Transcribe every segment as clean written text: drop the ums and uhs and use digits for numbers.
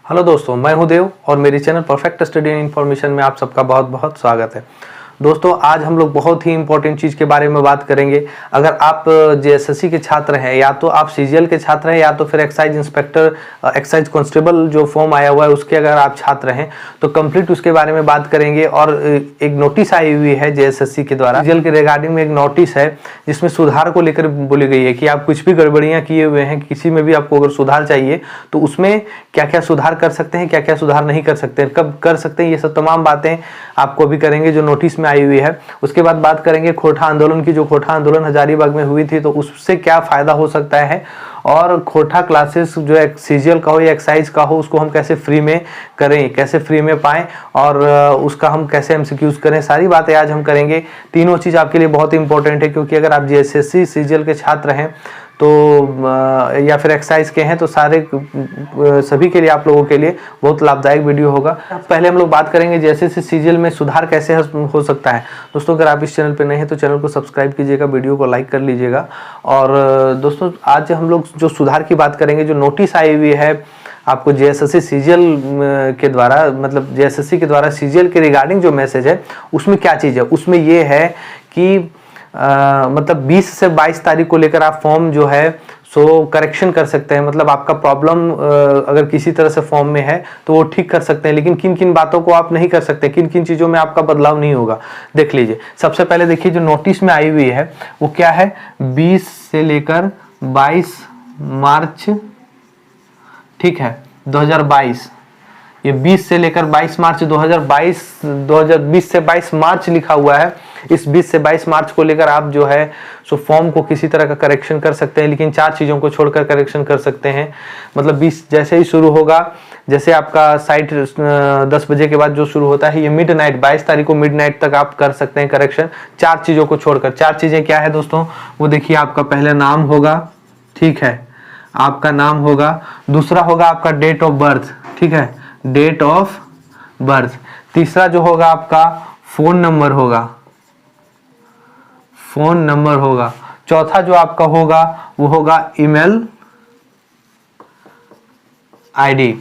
Hello दोस्तों, मैं हूं देव और मेरे channel perfect study and information में आप सबका बहुत बहुत स्वागत है। दोस्तों, आज हम लोग बहुत ही इंपॉर्टेंट चीज़ के बारे में बात करेंगे। अगर आप जेएसएससी के छात्र हैं, या तो आप सीजीएल के छात्र हैं, या तो फिर एक्साइज इंस्पेक्टर, एक्साइज कांस्टेबल जो फॉर्म आया हुआ है उसके अगर आप छात्र हैं तो कंप्लीट उसके बारे में बात करेंगे। और एक नोटिस आई हुई है जेएसएससी के द्वारा, सीजीएल के रिगार्डिंग में एक नोटिस है जिसमें सुधार को लेकर बोली गई है कि आप कुछ भी गड़बड़ियाँ किए हुए हैं, किसी में भी आपको अगर सुधार चाहिए तो उसमें क्या क्या सुधार कर सकते हैं, क्या क्या सुधार नहीं कर सकते हैं, कब कर सकते हैं, ये सब तमाम बातें आपको अभी करेंगे जो नोटिस में आई हुई है। उसके बाद बात करेंगे खोटा आंदोलन की। जो खोटा आंदोलन हजारीबाग में हुई थी तो उससे क्या फायदा हो सकता है, और खोटा क्लासेस जो सीजीएल का हो या एक्साइज का हो उसको हम कैसे फ्री में करें, कैसे फ्री में पाएं, और उसका हम कैसे एमसीक्यूज करें, सारी बातें आज हम करेंगे। तीनों चीज़ आपके लिए बहुत इंपॉर्टेंट है, क्योंकि अगर आप जेएसएससी सीजीएल के छात्र हैं तो या फिर एक्साइज के हैं तो सभी के लिए, आप लोगों के लिए बहुत लाभदायक वीडियो होगा। पहले हम लोग बात करेंगे जेएसएससी सीजीएल में सुधार कैसे हो सकता है। दोस्तों, अगर आप इस चैनल पर नए हैं तो चैनल को सब्सक्राइब कीजिएगा, वीडियो को लाइक कर लीजिएगा। और दोस्तों, आज हम लोग जो सुधार की बात करेंगे, जो नोटिस आई हुई है आपको जेएसएससी सीजीएल के द्वारा, मतलब जेएसएससी के द्वारा सीजीएल के रिगार्डिंग जो मैसेज है उसमें क्या चीज़ है, उसमें ये है कि मतलब 20 से 22 तारीख को लेकर आप फॉर्म जो है सो करेक्शन कर सकते हैं। मतलब आपका प्रॉब्लम अगर किसी तरह से फॉर्म में है तो वो ठीक कर सकते हैं, लेकिन किन किन बातों को आप नहीं कर सकते, किन किन चीज़ों में आपका बदलाव नहीं होगा, देख लीजिए। सबसे पहले देखिए, जो नोटिस में आई हुई है वो क्या है, 20 से लेकर 22 मार्च, ठीक है, 2022। ये 20 से लेकर 22 मार्च 2020 से 22 मार्च लिखा हुआ है। इस 20 से 22 मार्च को लेकर आप जो है सो फॉर्म को किसी तरह का करेक्शन कर सकते हैं, लेकिन 4 चीज़ों को छोड़कर करेक्शन कर सकते हैं। मतलब 20 जैसे ही शुरू होगा, जैसे आपका साइट 10 बजे के बाद जो शुरू होता है, ये मिडनाइट 22 तारीख को मिडनाइट तक आप कर सकते हैं करेक्शन, 4 चीज़ों को छोड़कर। 4 चीज़ें क्या है दोस्तों, वो देखिए, आपका पहला नाम होगा, ठीक है, आपका नाम होगा। दूसरा होगा आपका डेट ऑफ बर्थ, ठीक है, डेट ऑफ बर्थ। तीसरा जो होगा आपका फोन नंबर होगा, फोन नंबर होगा। चौथा जो आपका होगा वो होगा ईमेल आईडी,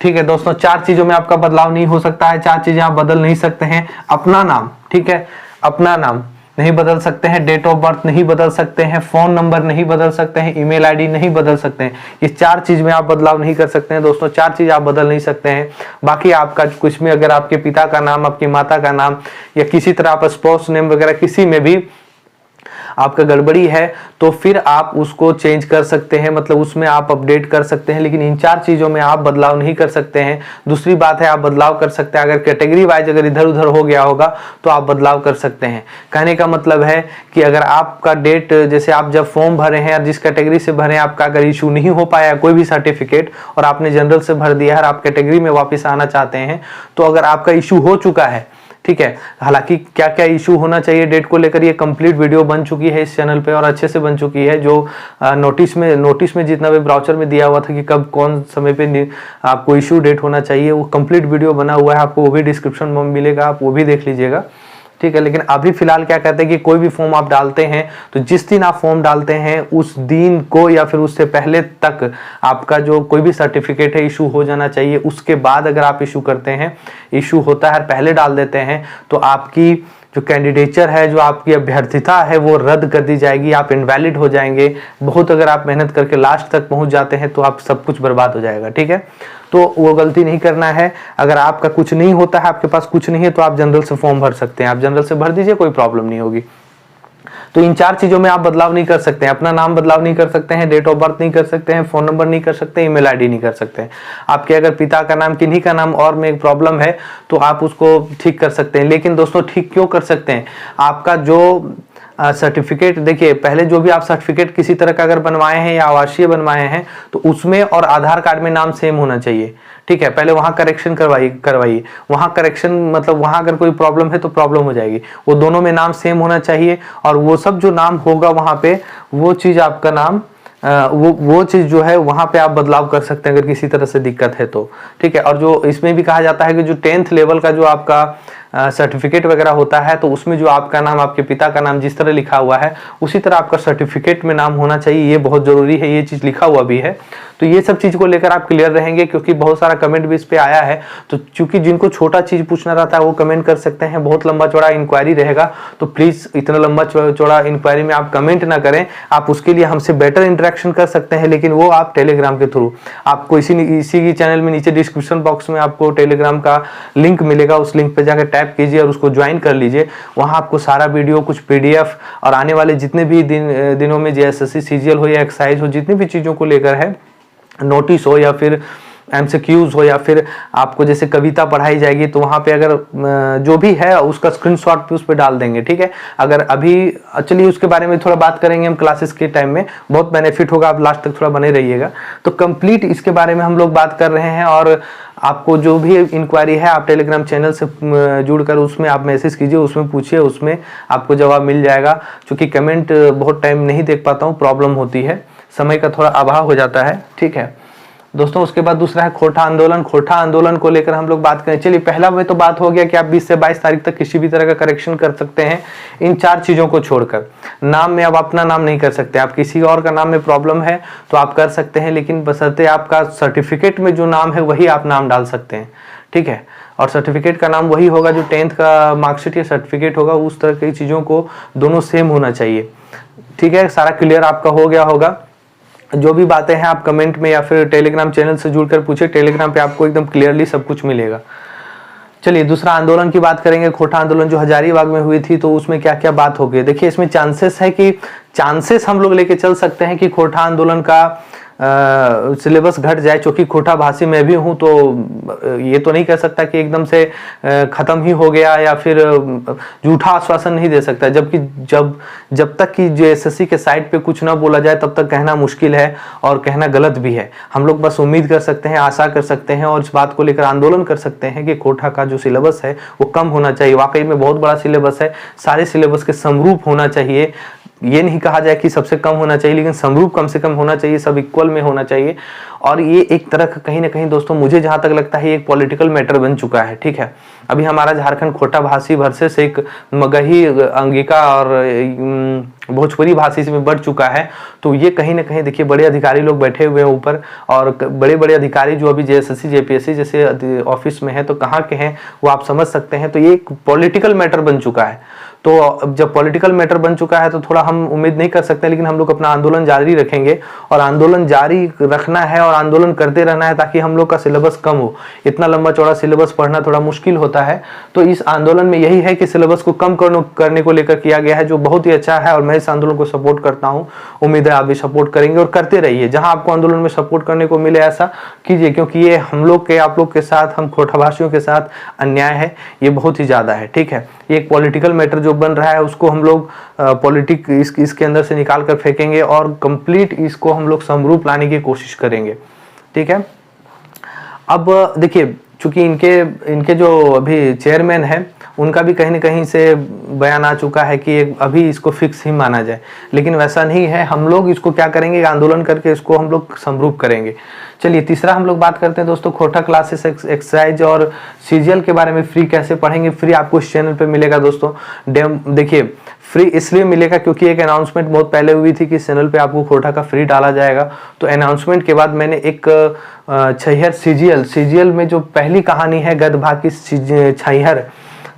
ठीक है दोस्तों। 4 चीजों में आपका बदलाव नहीं हो सकता है, 4 चीजें आप बदल नहीं सकते हैं। अपना नाम, ठीक है, अपना नाम नहीं बदल सकते हैं, डेट ऑफ बर्थ नहीं बदल सकते हैं, फोन नंबर नहीं बदल सकते हैं, ईमेल आईडी नहीं बदल सकते हैं। ये 4 चीज में आप बदलाव नहीं कर सकते हैं दोस्तों, 4 चीज आप बदल नहीं सकते हैं। बाकी आपका कुछ में, अगर आपके पिता का नाम, आपकी माता का नाम, या किसी तरह आप स्पोर्ट्स नेम वगैरह किसी में भी आपका गड़बड़ी है तो फिर आप उसको चेंज कर सकते हैं, मतलब उसमें आप अपडेट कर सकते हैं, लेकिन इन 4 चीज़ों में आप बदलाव नहीं कर सकते हैं। दूसरी बात है, आप बदलाव कर सकते हैं अगर कैटेगरी वाइज अगर इधर उधर हो गया होगा तो आप बदलाव कर सकते हैं। कहने का मतलब है कि अगर आपका डेट, जैसे आप जब फॉर्म भरे हैं और जिस कैटेगरी से भरे हैं, आपका अगर इशू नहीं हो पाया कोई भी सर्टिफिकेट और आपने जनरल से भर दिया है और आप कैटेगरी में वापस आना चाहते हैं, तो अगर आपका इशू हो चुका है, ठीक है, हालांकि क्या क्या इशू होना चाहिए डेट को लेकर ये कंप्लीट वीडियो बन चुकी है इस चैनल पे और अच्छे से बन चुकी है। जो नोटिस में जितना भी ब्राउचर में दिया हुआ था कि कब कौन समय पे आपको इशू डेट होना चाहिए, वो कंप्लीट वीडियो बना हुआ है, आपको वो भी डिस्क्रिप्शन में मिलेगा, आप वो भी देख लीजिएगा, ठीक है। लेकिन अभी फिलहाल क्या कहते हैं कि कोई भी फॉर्म आप डालते हैं तो जिस दिन आप फॉर्म डालते हैं उस दिन को या फिर उससे पहले तक आपका जो कोई भी सर्टिफिकेट है इशू हो जाना चाहिए। उसके बाद अगर आप इशू करते हैं, इशू होता है पहले डाल देते हैं, तो आपकी जो कैंडिडेचर है, जो आपकी अभ्यर्थिता है, वो रद्द कर दी जाएगी, आप इनवैलिड हो जाएंगे। बहुत अगर आप मेहनत करके लास्ट तक पहुंच जाते हैं तो आप सब कुछ बर्बाद हो जाएगा, ठीक है। तो वो गलती नहीं करना है। अगर आपका कुछ नहीं होता है, आपके पास कुछ नहीं है, तो आप जनरल से फॉर्म भर सकते हैं, आप जनरल से भर दीजिए, कोई प्रॉब्लम नहीं होगी। तो इन 4 चीजों में आप बदलाव नहीं कर सकते हैं। अपना नाम बदलाव नहीं कर सकते हैं, डेट ऑफ बर्थ नहीं कर सकते हैं, फोन नंबर नहीं कर सकते, ईमेल आईडी नहीं कर सकते हैं। आपके अगर पिता का नाम, किन्हीं का नाम और में एक प्रॉब्लम है तो आप उसको ठीक कर सकते हैं। लेकिन दोस्तों, ठीक क्यों कर सकते हैं, आपका जो सर्टिफिकेट, देखिए, पहले जो भी आप सर्टिफिकेट किसी तरह का अगर बनवाए हैं या आवासीय बनवाए हैं तो उसमें और आधार कार्ड में नाम सेम होना चाहिए, ठीक है। पहले वहां करेक्शन करवाइए, वहां करेक्शन, मतलब वहां अगर कोई प्रॉब्लम है तो प्रॉब्लम हो जाएगी। वो दोनों में नाम सेम होना चाहिए, और वो सब जो नाम होगा वहां पे, वो चीज आपका नाम, वो चीज जो है वहां पे आप बदलाव कर सकते हैं अगर किसी तरह से दिक्कत है तो, ठीक है। और जो इसमें भी कहा जाता है कि जो 10th लेवल का जो आपका सर्टिफिकेट वगैरह होता है तो उसमें जो आपका नाम, आपके पिता का नाम जिस तरह लिखा हुआ है उसी तरह आपका सर्टिफिकेट में नाम होना चाहिए, ये बहुत जरूरी है, ये चीज लिखा हुआ भी है। तो ये सब चीज को लेकर आप क्लियर रहेंगे, क्योंकि बहुत सारा कमेंट भी इस पे आया है। तो चूंकि जिनको छोटा चीज पूछना रहता है वो कमेंट कर सकते हैं, बहुत लंबा चौड़ा इंक्वायरी रहेगा तो प्लीज इतना लंबा चौड़ा इंक्वायरी में आप कमेंट ना करें। आप उसके लिए हमसे बेटर इंटरेक्शन कर सकते हैं, लेकिन वो आप टेलीग्राम के थ्रू, आपको इसी की चैनल में नीचे डिस्क्रिप्शन बॉक्स में आपको टेलीग्राम का लिंक मिलेगा, उस लिंक पे जाकर टैप कीजिए और उसको ज्वाइन कर लीजिए। वहां आपको सारा वीडियो, कुछ पीडीएफ और आने वाले जितने भी दिनों में जेएसएससी सीजीएल हो या एक्साइज हो, जितनी भी चीजों को लेकर है, नोटिस हो या फिर एमसीक्यूज हो या फिर आपको जैसे कविता पढ़ाई जाएगी, तो वहां पे अगर जो भी है उसका स्क्रीनशॉट भी उस पर डाल देंगे, ठीक है। अगर अभी चलिए उसके बारे में थोड़ा बात करेंगे हम क्लासेस के टाइम में, बहुत बेनिफिट होगा, आप लास्ट तक थोड़ा बने रहिएगा। तो कंप्लीट इसके बारे में हम लोग बात कर रहे हैं, और आपको जो भी इंक्वायरी है आप टेलीग्राम चैनल से जुड़कर उसमें आप मैसेज कीजिए, उसमें पूछिए, उसमें आपको जवाब मिल जाएगा। क्योंकि कमेंट बहुत टाइम नहीं देख पाता हूँ, प्रॉब्लम होती है, समय का थोड़ा अभाव हो जाता है, ठीक है दोस्तों। उसके बाद दूसरा है खोटा आंदोलन। खोटा आंदोलन को लेकर हम लोग बात करें। चलिए पहला में तो बात हो गया कि आप 20 से 22 तारीख तक किसी भी तरह का करेक्शन कर सकते हैं, इन 4 चीजों को छोड़कर। नाम में अब अपना नाम नहीं कर सकते, आप किसी और का नाम में प्रॉब्लम है तो आप कर सकते हैं, लेकिन बशर्ते आपका सर्टिफिकेट में जो नाम है वही आप नाम डाल सकते हैं, ठीक है। और सर्टिफिकेट का नाम वही होगा जो 10th का मार्कशीट या सर्टिफिकेट होगा, उस तरह की चीजों को दोनों सेम होना चाहिए, ठीक है। सारा क्लियर आपका हो गया होगा। जो भी बातें हैं आप कमेंट में या फिर टेलीग्राम चैनल से जुड़कर पूछे, टेलीग्राम पे आपको एकदम क्लियरली सब कुछ मिलेगा। चलिए दूसरा आंदोलन की बात करेंगे। खोटा आंदोलन जो हजारीबाग में हुई थी, तो उसमें क्या क्या बात हो गई। देखिए इसमें चांसेस हम लोग लेके चल सकते हैं कि खोटा आंदोलन का सिलेबस घट जाए, क्योंकि खोटा भाषी मैं भी हूं, तो ये तो नहीं कह सकता कि एकदम से खत्म ही हो गया या फिर झूठा आश्वासन नहीं दे सकता। जबकि जब तक कि जेएसएससी के साइट पे कुछ ना बोला जाए तब तक कहना मुश्किल है और कहना गलत भी है। हम लोग बस उम्मीद कर सकते हैं, आशा कर सकते हैं और इस बात को लेकर आंदोलन कर सकते हैं कि खोटा का जो सिलेबस है वो कम होना चाहिए। वाकई में बहुत बड़ा सिलेबस है, सारे सिलेबस के समरूप होना चाहिए। ये नहीं कहा जाए कि सबसे कम होना चाहिए, लेकिन समरूप कम से कम होना चाहिए, सब इक्वल में होना चाहिए। और ये एक तरह का कहीं ना कहीं दोस्तों मुझे जहां तक लगता है एक पॉलिटिकल मैटर बन चुका है, ठीक है। अभी हमारा झारखंड खोटा भाषी वर्सेस एक मगही, अंगिका और भोजपुरी भाषी में बढ़ चुका है। तो ये कहीं ना कहीं देखिए बड़े अधिकारी लोग बैठे हुए हैं ऊपर, और बड़े बड़े अधिकारी जो अभी जेएसएससी जेपीएससी जैसे ऑफिस में है, तो कहाँ के हैं वो आप समझ सकते हैं। तो ये एक पॉलिटिकल मैटर बन चुका है। तो अब जब पॉलिटिकल मैटर बन चुका है तो थोड़ा हम उम्मीद नहीं कर सकते, लेकिन हम लोग अपना आंदोलन जारी रखेंगे, और आंदोलन जारी रखना है और आंदोलन करते रहना है ताकि हम लोग का सिलेबस कम हो। इतना लंबा चौड़ा सिलेबस पढ़ना थोड़ा मुश्किल होता है, तो इस आंदोलन में यही है कि सिलेबस को कम करने को लेकर किया गया है, जो बहुत ही अच्छा है और मैं इस आंदोलन को सपोर्ट करता हूँ। उम्मीद है आप भी सपोर्ट करेंगे और करते रहिए। जहां आपको आंदोलन में सपोर्ट करने को मिले ऐसा कीजिए, क्योंकि ये हम लोग के, आप लोग के साथ, हम खोटाभाषियों के साथ अन्याय है, ये बहुत ही ज्यादा है, ठीक है। ये एक पॉलिटिकल मैटर जो बन रहा है उसको हम लोग इसके अंदर से निकाल कर फेंकेंगे और कंप्लीट इसको हम लोग समरूप लाने की कोशिश करेंगे, ठीक है। अब देखिए चूंकि इनके जो अभी चेयरमैन है उनका भी कहीं न कहीं से बयान आ चुका है कि अभी इसको फिक्स ही माना जाए, लेकिन वैसा नहीं है। हम लोग इसको क्या करेंगे, आंदोलन करके इसको हम लोग समरूप करेंगे। चलिए तीसरा हम लोग बात करते हैं दोस्तों, खोटा क्लासेस, एक्सरसाइज और सीजीएल के बारे में फ्री कैसे पढ़ेंगे। फ्री आपको इस चैनल पे मिलेगा दोस्तों। देखिए फ्री इसलिए मिलेगा क्योंकि एक अनाउंसमेंट बहुत पहले हुई थी कि इस चैनल पे आपको खोटा का फ्री डाला जाएगा। तो अनाउंसमेंट के बाद मैंने एक छैहर सीजीएल में जो पहली कहानी है गदभा की छैहर,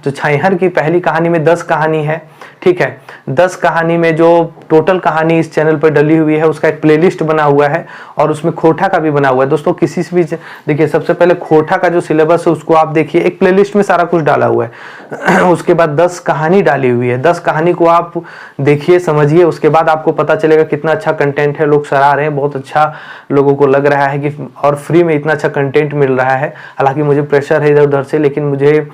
तो छैहर की पहली कहानी में 10 कहानी है, ठीक है। 10 कहानी में जो टोटल कहानी इस चैनल पर डली हुई है उसका एक प्लेलिस्ट बना हुआ है और उसमें खोटा का भी बना हुआ है दोस्तों। किसी से भी देखिए, सबसे पहले खोटा का जो सिलेबस है उसको आप देखिए, एक प्लेलिस्ट में सारा कुछ डाला हुआ है। उसके बाद 10 कहानी डाली हुई है, 10 कहानी को आप देखिए, समझिए, उसके बाद आपको पता चलेगा कितना अच्छा कंटेंट है। लोग सराह रहे हैं, बहुत अच्छा लोगों को लग रहा है कि और फ्री में इतना अच्छा कंटेंट मिल रहा है। हालांकि मुझे प्रेशर है इधर उधर से, लेकिन मुझे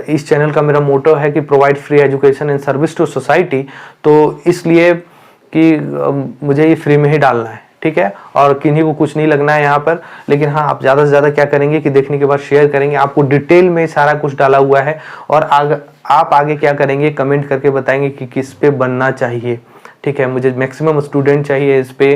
इस चैनल का मेरा मोटो है कि provide free education and service to society, तो इसलिए कि मुझे ये फ्री में ही डालना है, ठीक है। और किन्हीं को कुछ नहीं लगना है यहाँ पर, लेकिन हाँ आप ज़्यादा से ज़्यादा क्या करेंगे कि देखने के बाद शेयर करेंगे। आपको डिटेल में सारा कुछ डाला हुआ है और आप आगे क्या करेंगे, कमेंट करके बताएंगे कि किस पे बनना चाहिए, ठीक है। मुझे मैक्सिमम स्टूडेंट चाहिए इस पे,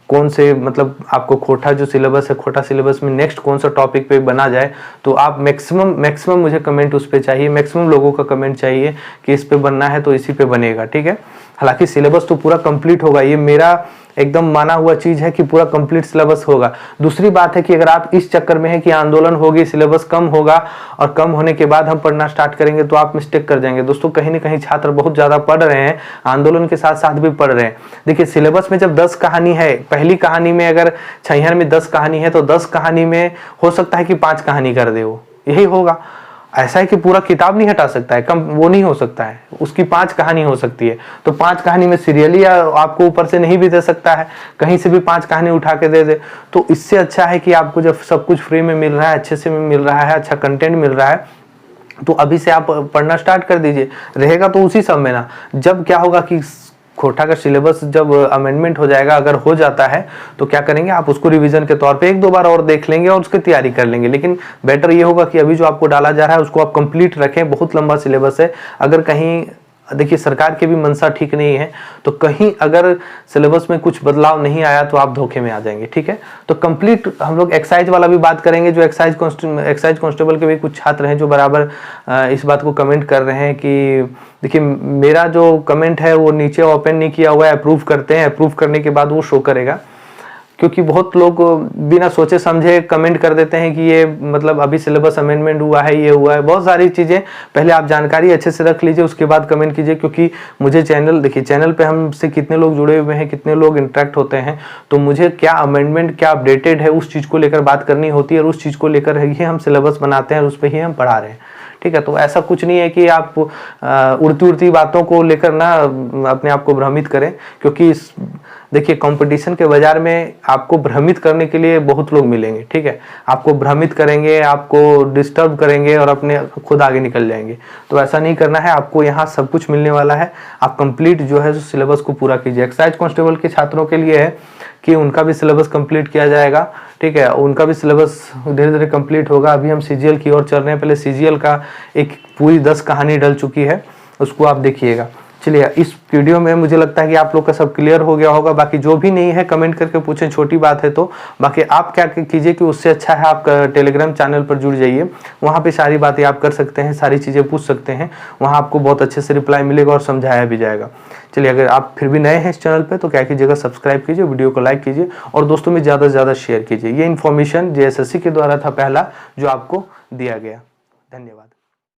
कौन से मतलब आपको खोटा जो सिलेबस है, खोटा सिलेबस में नेक्स्ट कौन सा टॉपिक पे बना जाए, तो आप मैक्सिमम मुझे कमेंट उस पे चाहिए, मैक्सिमम लोगों का कमेंट चाहिए कि इस पे बनना है तो इसी पे बनेगा, ठीक है। हालांकि सिलेबस तो पूरा कंप्लीट होगा। ये मेरा एकदम माना हुआ चीज है कि पूरा कंप्लीट सिलेबस होगा। दूसरी बात है कि अगर आप इस चक्कर में है कि आंदोलन होगी, सिलेबस कम होगा और कम होने के बाद हम पढ़ना स्टार्ट करेंगे, तो आप मिस्टेक कर जाएंगे दोस्तों। कहीं ना कहीं छात्र बहुत ज्यादा पढ़ रहे हैं, आंदोलन के साथ साथ भी पढ़ रहे हैं। देखिए सिलेबस में जब 10 कहानी है, पहली कहानी में अगर छैहर में 10 कहानी है तो 10 कहानी में हो सकता है कि 5 कहानी कर दे, वो यही होगा। ऐसा है कि पूरा किताब नहीं हटा सकता है, कम वो नहीं हो सकता है, उसकी 5 कहानी हो सकती है। तो 5 कहानी में सीरियली आपको ऊपर से नहीं भी दे सकता है, कहीं से भी 5 कहानी उठा के दे दे। तो इससे अच्छा है कि आपको जब सब कुछ फ्री में मिल रहा है, अच्छे से मिल रहा है, अच्छा कंटेंट मिल रहा है, तो अभी से आप पढ़ना स्टार्ट कर दीजिए। रहेगा तो उसी सब में ना। जब क्या होगा कि कोटा का सिलेबस जब अमेंडमेंट हो जाएगा, अगर हो जाता है तो क्या करेंगे, आप उसको रिवीजन के तौर पे 1-2 बार और देख लेंगे और उसकी तैयारी कर लेंगे। लेकिन बेटर ये होगा कि अभी जो आपको डाला जा रहा है उसको आप कंप्लीट रखें। बहुत लंबा सिलेबस है। अगर कहीं देखिए सरकार की भी मंशा ठीक नहीं है, तो कहीं अगर सिलेबस में कुछ बदलाव नहीं आया तो आप धोखे में आ जाएंगे। ठीक है, तो कंप्लीट हम लोग एक्साइज वाला भी बात करेंगे। जो एक्साइज कांस्टेबल के भी कुछ छात्र हैं जो बराबर इस बात को कमेंट कर रहे हैं कि देखिए मेरा जो कमेंट है वो नीचे ओपन नहीं किया हुआ है, अप्रूव करते हैं, अप्रूव करने के बाद वो शो करेगा। क्योंकि बहुत लोग बिना सोचे समझे कमेंट कर देते हैं कि ये मतलब अभी सिलेबस अमेंडमेंट हुआ है, ये हुआ है, बहुत सारी चीज़ें। पहले आप जानकारी अच्छे से रख लीजिए, उसके बाद कमेंट कीजिए। क्योंकि मुझे देखिए चैनल पे हमसे कितने लोग जुड़े हुए हैं, कितने लोग इंटरेक्ट होते हैं, तो मुझे क्या अमेंडमेंट क्या अपडेटेड है उस चीज़ को लेकर बात करनी होती है, और उस चीज़ को लेकर ही हम सिलेबस बनाते हैं और उस पर ही हम पढ़ा रहे हैं। ठीक है, तो ऐसा कुछ नहीं है कि आप उड़ती उड़ती बातों को लेकर ना अपने आप को भ्रमित करें। क्योंकि देखिए कंपटीशन के बाजार में आपको भ्रमित करने के लिए बहुत लोग मिलेंगे। ठीक है, आपको भ्रमित करेंगे, आपको डिस्टर्ब करेंगे और अपने खुद आगे निकल जाएंगे। तो ऐसा नहीं करना है, आपको यहाँ सब कुछ मिलने वाला है। आप कंप्लीट जो है सिलेबस को पूरा कीजिए। एक्साइज कांस्टेबल के छात्रों के लिए है कि उनका भी सिलेबस कंप्लीट किया जाएगा। ठीक है, उनका भी सिलेबस धीरे धीरे कंप्लीट होगा। अभी हम सीजीएल की ओर चल रहे हैं। पहले सीजीएल का एक पूरी 10 कहानी डल चुकी है, उसको आप देखिएगा। चलिए, इस वीडियो में मुझे लगता है कि आप लोग का सब क्लियर हो गया होगा। बाकी जो भी नहीं है कमेंट करके पूछें, छोटी बात है तो। बाकी आप क्या कीजिए कि उससे अच्छा है आप टेलीग्राम चैनल पर जुड़ जाइए, वहाँ पे सारी बातें आप कर सकते हैं, सारी चीज़ें पूछ सकते हैं। वहाँ आपको बहुत अच्छे से रिप्लाई मिलेगा और समझाया भी जाएगा। चलिए, अगर आप फिर भी नए हैं इस चैनल पे तो क्या कीजिएगा, सब्सक्राइब कीजिए, वीडियो को लाइक कीजिए और दोस्तों में ज़्यादा से ज़्यादा शेयर कीजिए। ये इन्फॉर्मेशन JSSC के द्वारा था पहला जो आपको दिया गया। धन्यवाद।